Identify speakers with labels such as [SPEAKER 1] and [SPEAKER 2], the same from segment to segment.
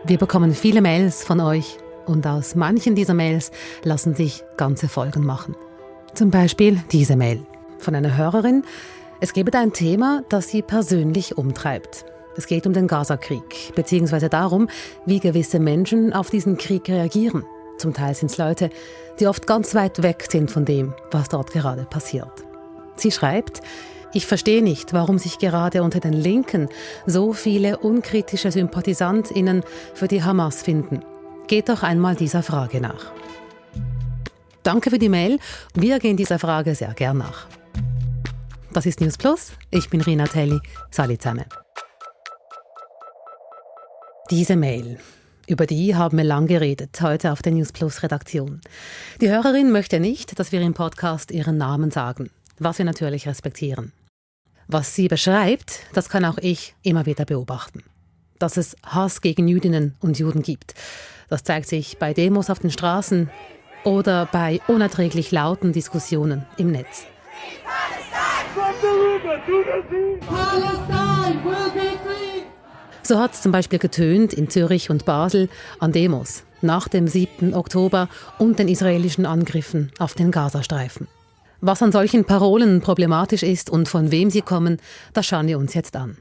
[SPEAKER 1] Wir bekommen viele Mails von euch und aus manchen dieser Mails lassen sich ganze Folgen machen. Zum Beispiel diese Mail von einer Hörerin. Es gebe da ein Thema, das sie persönlich umtreibt. Es geht um den Gaza-Krieg, beziehungsweise darum, wie gewisse Menschen auf diesen Krieg reagieren. Zum Teil sind es Leute, die oft ganz weit weg sind von dem, was dort gerade passiert. Sie schreibt: Ich verstehe nicht, warum sich gerade unter den Linken so viele unkritische SympathisantInnen für die Hamas finden. Geht doch einmal dieser Frage nach. Danke für die Mail. Wir gehen dieser Frage sehr gern nach. Das ist News Plus. Ich bin Rina Telli. Salut zusammen. Diese Mail, über die haben wir lang geredet, heute auf der News Plus Redaktion. Die Hörerin möchte nicht, dass wir im Podcast ihren Namen sagen, was wir natürlich respektieren. Was sie beschreibt, das kann auch ich immer wieder beobachten. Dass es Hass gegen Jüdinnen und Juden gibt. Das zeigt sich bei Demos auf den Straßen oder bei unerträglich lauten Diskussionen im Netz. So hat es zum Beispiel getönt in Zürich und Basel an Demos nach dem 7. Oktober und den israelischen Angriffen auf den Gazastreifen. Was an solchen Parolen problematisch ist und von wem sie kommen, das schauen wir uns jetzt an.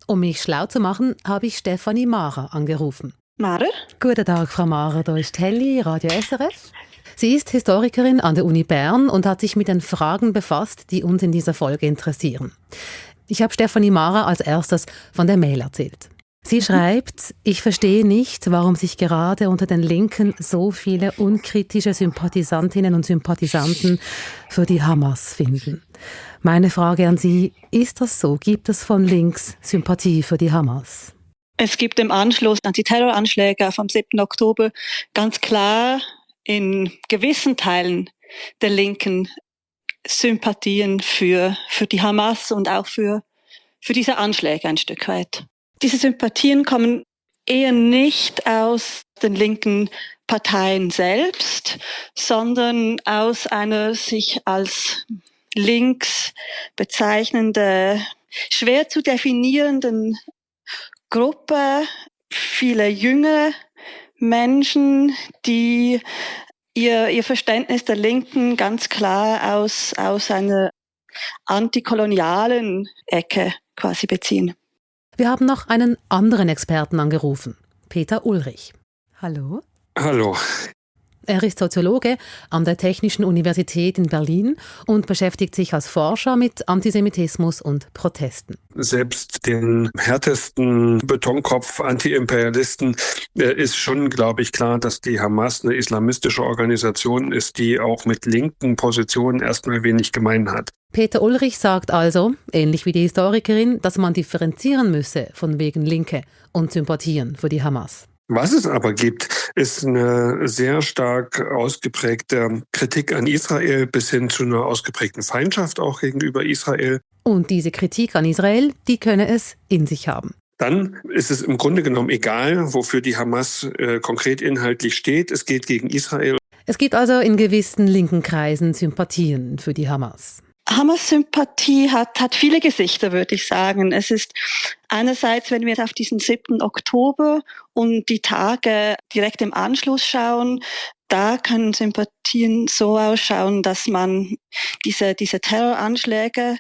[SPEAKER 1] Um mich schlau zu machen, habe ich Stefanie Mahrer angerufen.
[SPEAKER 2] Mahrer?
[SPEAKER 1] Guten Tag, Frau Mahrer, da ist Telli, Radio SRF. Sie ist Historikerin an der Uni Bern und hat sich mit den Fragen befasst, die uns in dieser Folge interessieren. Ich habe Stefanie Mahrer als erstes von der Mail erzählt. Sie schreibt: Ich verstehe nicht, warum sich gerade unter den Linken so viele unkritische Sympathisantinnen und Sympathisanten für die Hamas finden. Meine Frage an Sie, ist das so? Gibt es von links Sympathie für die Hamas?
[SPEAKER 2] Es gibt im Anschluss an die Terroranschläge vom 7. Oktober ganz klar in gewissen Teilen der Linken Sympathien für die Hamas und auch für diese Anschläge ein Stück weit. Diese Sympathien kommen eher nicht aus den linken Parteien selbst, sondern aus einer sich als links bezeichnende, schwer zu definierenden Gruppe, viele junge Menschen, die ihr Verständnis der Linken ganz klar aus einer antikolonialen Ecke quasi beziehen.
[SPEAKER 1] Wir haben noch einen anderen Experten angerufen, Peter Ulrich. Hallo?
[SPEAKER 3] Hallo.
[SPEAKER 1] Er ist Soziologe an der Technischen Universität in Berlin und beschäftigt sich als Forscher mit Antisemitismus und Protesten.
[SPEAKER 3] Selbst den härtesten Betonkopf-Antiimperialisten ist schon, glaube ich, klar, dass die Hamas eine islamistische Organisation ist, die auch mit linken Positionen erstmal wenig gemein hat.
[SPEAKER 1] Peter Ulrich sagt also, ähnlich wie die Historikerin, dass man differenzieren müsse von wegen Linke und Sympathien für die Hamas.
[SPEAKER 3] Was es aber gibt, ist eine sehr stark ausgeprägte Kritik an Israel bis hin zu einer ausgeprägten Feindschaft auch gegenüber Israel.
[SPEAKER 1] Und diese Kritik an Israel, die könne es in sich haben.
[SPEAKER 3] Dann ist es im Grunde genommen egal, wofür die Hamas konkret inhaltlich steht. Es geht gegen Israel.
[SPEAKER 1] Es gibt also in gewissen linken Kreisen Sympathien für die Hamas.
[SPEAKER 2] Hamas-Sympathie hat viele Gesichter, würde ich sagen. Es ist einerseits, wenn wir auf diesen 7. Oktober und die Tage direkt im Anschluss schauen, da können Sympathien so ausschauen, dass man diese Terroranschläge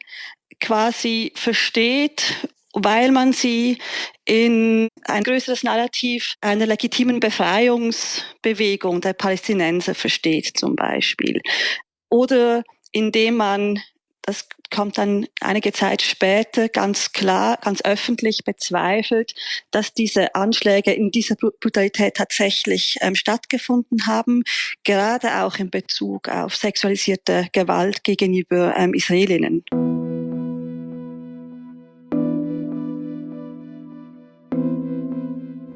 [SPEAKER 2] quasi versteht, weil man sie in ein größeres Narrativ einer legitimen Befreiungsbewegung der Palästinenser versteht, zum Beispiel. Oder indem man, das kommt dann einige Zeit später, ganz klar, ganz öffentlich bezweifelt, dass diese Anschläge in dieser Brutalität tatsächlich stattgefunden haben, gerade auch in Bezug auf sexualisierte Gewalt gegenüber Israelinnen.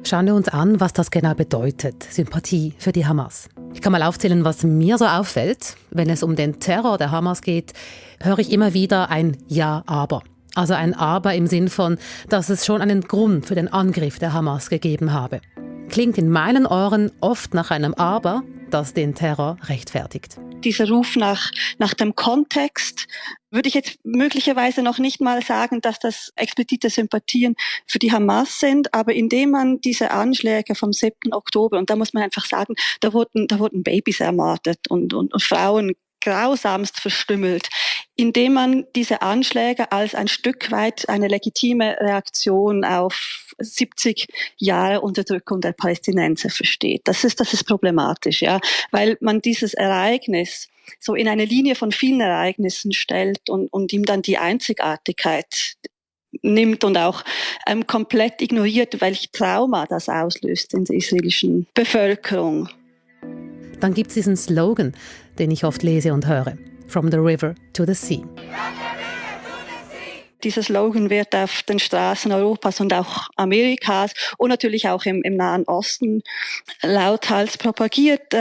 [SPEAKER 1] Schauen wir uns an, was das genau bedeutet, Sympathie für die Hamas. Ich kann mal aufzählen, was mir so auffällt. Wenn es um den Terror der Hamas geht, höre ich immer wieder ein Ja, aber. Also ein Aber im Sinn von, dass es schon einen Grund für den Angriff der Hamas gegeben habe. Klingt in meinen Ohren oft nach einem Aber, das den Terror rechtfertigt.
[SPEAKER 2] dieser Ruf nach dem Kontext, würde ich jetzt möglicherweise noch nicht mal sagen, dass das explizite Sympathien für die Hamas sind, aber indem man diese Anschläge vom 7. Oktober, und da muss man einfach sagen, da wurden Babys ermordet und Frauen grausamst verstümmelt, indem man diese Anschläge als ein Stück weit eine legitime Reaktion auf 70 Jahre Unterdrückung der Palästinenser versteht. Das ist problematisch, ja, weil man dieses Ereignis so in eine Linie von vielen Ereignissen stellt und ihm dann die Einzigartigkeit nimmt und auch komplett ignoriert, welches Trauma das auslöst in der israelischen Bevölkerung.
[SPEAKER 1] Dann gibt es diesen Slogan, den ich oft lese und höre. From the river to the sea.
[SPEAKER 2] Dieser Slogan wird auf den Straßen Europas und auch Amerikas und natürlich auch im Nahen Osten lauthals propagiert.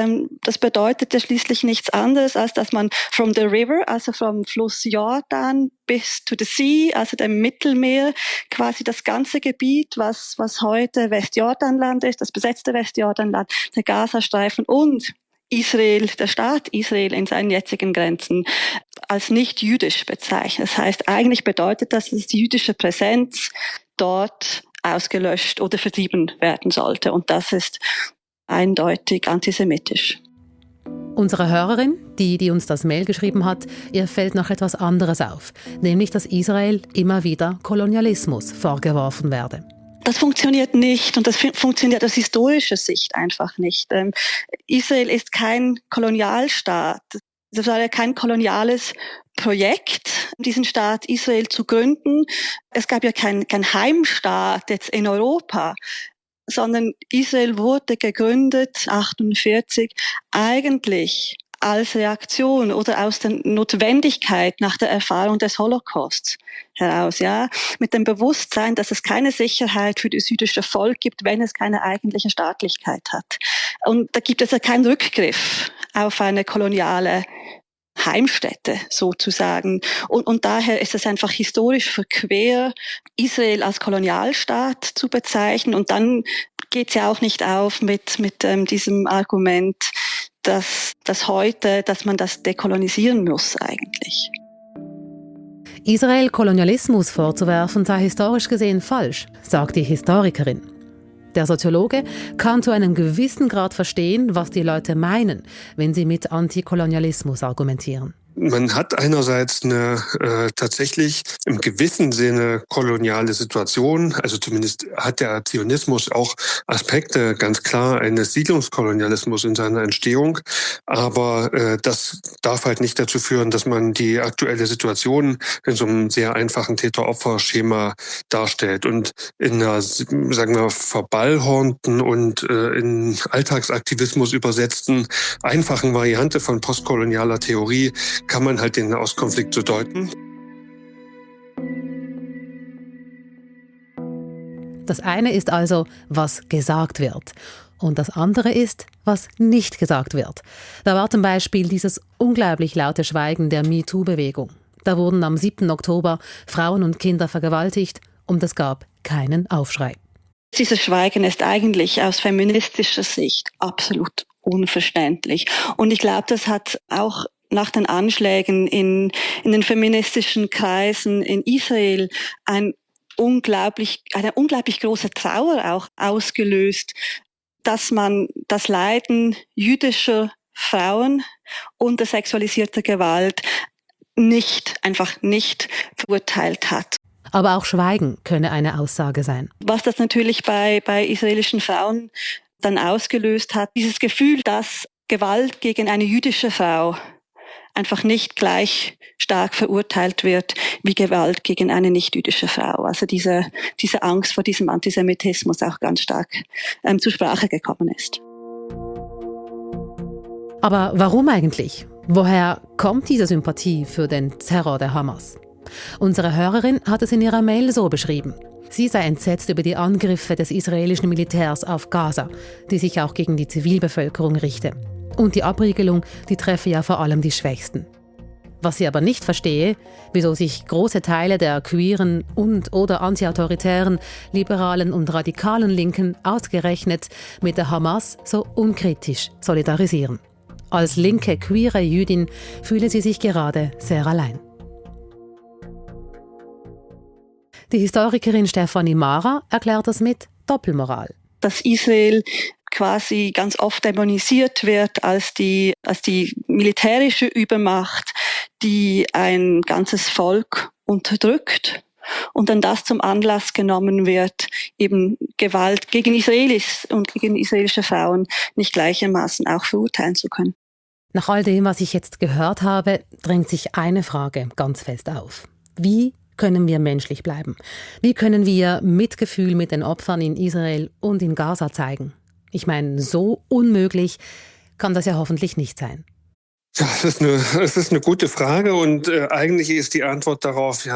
[SPEAKER 2] Das bedeutet ja schließlich nichts anderes, als dass man from the river, also vom Fluss Jordan bis to the sea, also dem Mittelmeer, quasi das ganze Gebiet, was heute Westjordanland ist, das besetzte Westjordanland, der Gazastreifen und Israel, der Staat Israel in seinen jetzigen Grenzen als nicht jüdisch bezeichnet. Das heißt, eigentlich bedeutet das, dass die jüdische Präsenz dort ausgelöscht oder vertrieben werden sollte. Und das ist eindeutig antisemitisch.
[SPEAKER 1] Unsere Hörerin, die uns das Mail geschrieben hat, ihr fällt noch etwas anderes auf, nämlich dass Israel immer wieder Kolonialismus vorgeworfen werde.
[SPEAKER 2] Das funktioniert nicht und das funktioniert aus historischer Sicht einfach nicht. Israel ist kein Kolonialstaat. Das war ja kein koloniales Projekt, diesen Staat Israel zu gründen. Es gab ja kein Heimstaat jetzt in Europa, sondern Israel wurde gegründet 1948 eigentlich als Reaktion oder aus der Notwendigkeit nach der Erfahrung des Holocausts heraus, ja, mit dem Bewusstsein, dass es keine Sicherheit für das jüdische Volk gibt, wenn es keine eigentliche Staatlichkeit hat. Und da gibt es ja keinen Rückgriff auf eine koloniale Heimstätte sozusagen. Und daher ist es einfach historisch verquer, Israel als Kolonialstaat zu bezeichnen. Und dann geht es ja auch nicht auf mit diesem Argument, dass man das dekolonisieren muss eigentlich.
[SPEAKER 1] Israel Kolonialismus vorzuwerfen sei historisch gesehen falsch, sagt die Historikerin. Der Soziologe kann zu einem gewissen Grad verstehen, was die Leute meinen, wenn sie mit Antikolonialismus argumentieren.
[SPEAKER 3] Man hat einerseits eine tatsächlich im gewissen Sinne koloniale Situation, also zumindest hat der Zionismus auch Aspekte ganz klar eines Siedlungskolonialismus in seiner Entstehung, aber das darf halt nicht dazu führen, dass man die aktuelle Situation in so einem sehr einfachen Täter-Opfer-Schema darstellt und in einer, sagen wir, verballhornten und in Alltagsaktivismus übersetzten einfachen Variante von postkolonialer Theorie kann man halt den Nahostkonflikt so deuten.
[SPEAKER 1] Das eine ist also, was gesagt wird. Und das andere ist, was nicht gesagt wird. Da war zum Beispiel dieses unglaublich laute Schweigen der MeToo-Bewegung. Da wurden am 7. Oktober Frauen und Kinder vergewaltigt und es gab keinen Aufschrei.
[SPEAKER 2] Dieses Schweigen ist eigentlich aus feministischer Sicht absolut unverständlich. Und ich glaube, das hat auch nach den Anschlägen in den feministischen Kreisen in Israel eine unglaublich große Trauer auch ausgelöst, dass man das Leiden jüdischer Frauen unter sexualisierter Gewalt einfach nicht verurteilt hat.
[SPEAKER 1] Aber auch Schweigen könne eine Aussage sein.
[SPEAKER 2] Was das natürlich bei israelischen Frauen dann ausgelöst hat, dieses Gefühl, dass Gewalt gegen eine jüdische Frau einfach nicht gleich stark verurteilt wird wie Gewalt gegen eine nicht-jüdische Frau. Also diese Angst vor diesem Antisemitismus auch ganz stark zur Sprache gekommen ist.
[SPEAKER 1] Aber warum eigentlich? Woher kommt diese Sympathie für den Terror der Hamas? Unsere Hörerin hat es in ihrer Mail so beschrieben. Sie sei entsetzt über die Angriffe des israelischen Militärs auf Gaza, die sich auch gegen die Zivilbevölkerung richte. Und die Abriegelung, die treffe ja vor allem die Schwächsten. Was sie aber nicht verstehe, wieso sich große Teile der queeren und/oder antiautoritären, liberalen und radikalen Linken ausgerechnet mit der Hamas so unkritisch solidarisieren. Als linke, queere Jüdin fühle sie sich gerade sehr allein. Die Historikerin Stefanie Mahrer erklärt das mit Doppelmoral.
[SPEAKER 2] Dass Israel quasi ganz oft dämonisiert wird als die militärische Übermacht, die ein ganzes Volk unterdrückt und dann das zum Anlass genommen wird, eben Gewalt gegen Israelis und gegen israelische Frauen nicht gleichermaßen auch verurteilen zu können.
[SPEAKER 1] Nach all dem, was ich jetzt gehört habe, drängt sich eine Frage ganz fest auf. Wie können wir menschlich bleiben? Wie können wir Mitgefühl mit den Opfern in Israel und in Gaza zeigen? Ich meine, so unmöglich kann das ja hoffentlich nicht sein.
[SPEAKER 3] Ja, es ist eine gute Frage und eigentlich ist die Antwort darauf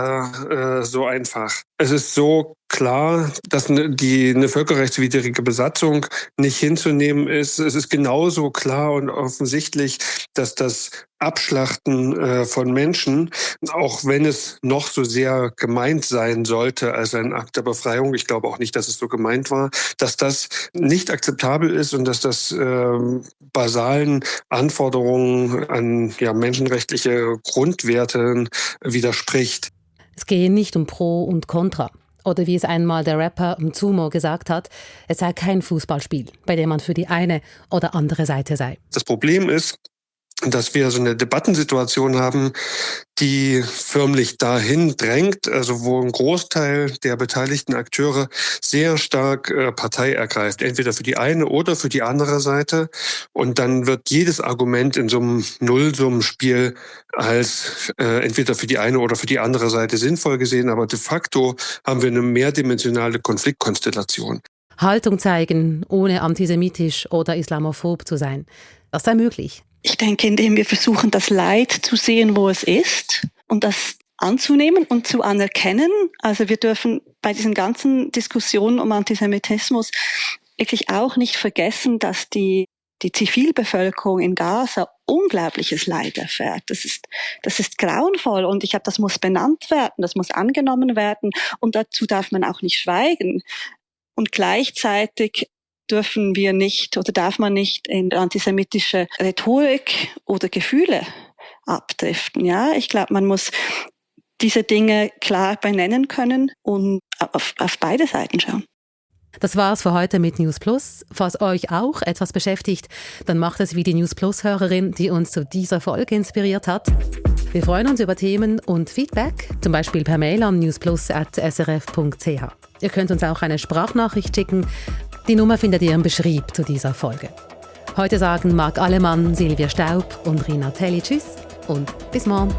[SPEAKER 3] so einfach. Es ist so klar, dass eine völkerrechtswidrige Besatzung nicht hinzunehmen ist. Es ist genauso klar und offensichtlich, dass das Abschlachten von Menschen, auch wenn es noch so sehr gemeint sein sollte als ein Akt der Befreiung, ich glaube auch nicht, dass es so gemeint war, dass das nicht akzeptabel ist und dass das basalen Anforderungen an menschenrechtliche Grundwerte widerspricht.
[SPEAKER 1] Es gehe nicht um Pro und Contra. Oder wie es einmal der Rapper Mzumo gesagt hat, es sei kein Fußballspiel, bei dem man für die eine oder andere Seite sei.
[SPEAKER 3] Das Problem ist, dass wir so eine Debattensituation haben, die förmlich dahin drängt, also wo ein Großteil der beteiligten Akteure sehr stark Partei ergreift, entweder für die eine oder für die andere Seite. Und dann wird jedes Argument in so einem Nullsummenspiel als entweder für die eine oder für die andere Seite sinnvoll gesehen, aber de facto haben wir eine mehrdimensionale Konfliktkonstellation.
[SPEAKER 1] Haltung zeigen, ohne antisemitisch oder islamophob zu sein, das sei möglich.
[SPEAKER 2] Ich denke, indem wir versuchen, das Leid zu sehen, wo es ist und das anzunehmen und zu anerkennen. Also wir dürfen bei diesen ganzen Diskussionen um Antisemitismus wirklich auch nicht vergessen, dass die Zivilbevölkerung in Gaza unglaubliches Leid erfährt. Das ist grauenvoll und das muss benannt werden, das muss angenommen werden und dazu darf man auch nicht schweigen. Und gleichzeitig darf man nicht in antisemitische Rhetorik oder Gefühle abdriften. Ja, ich glaube, man muss diese Dinge klar benennen können und auf beide Seiten schauen.
[SPEAKER 1] Das war's für heute mit News Plus. Falls euch auch etwas beschäftigt, dann macht es wie die News Plus-Hörerin, die uns zu dieser Folge inspiriert hat. Wir freuen uns über Themen und Feedback, zum Beispiel per Mail an newsplus@srf.ch. Ihr könnt uns auch eine Sprachnachricht schicken. Die Nummer findet ihr im Beschrieb zu dieser Folge. Heute sagen Marc Allemann, Silvia Staub und Rina Telli Tschüss und bis morgen.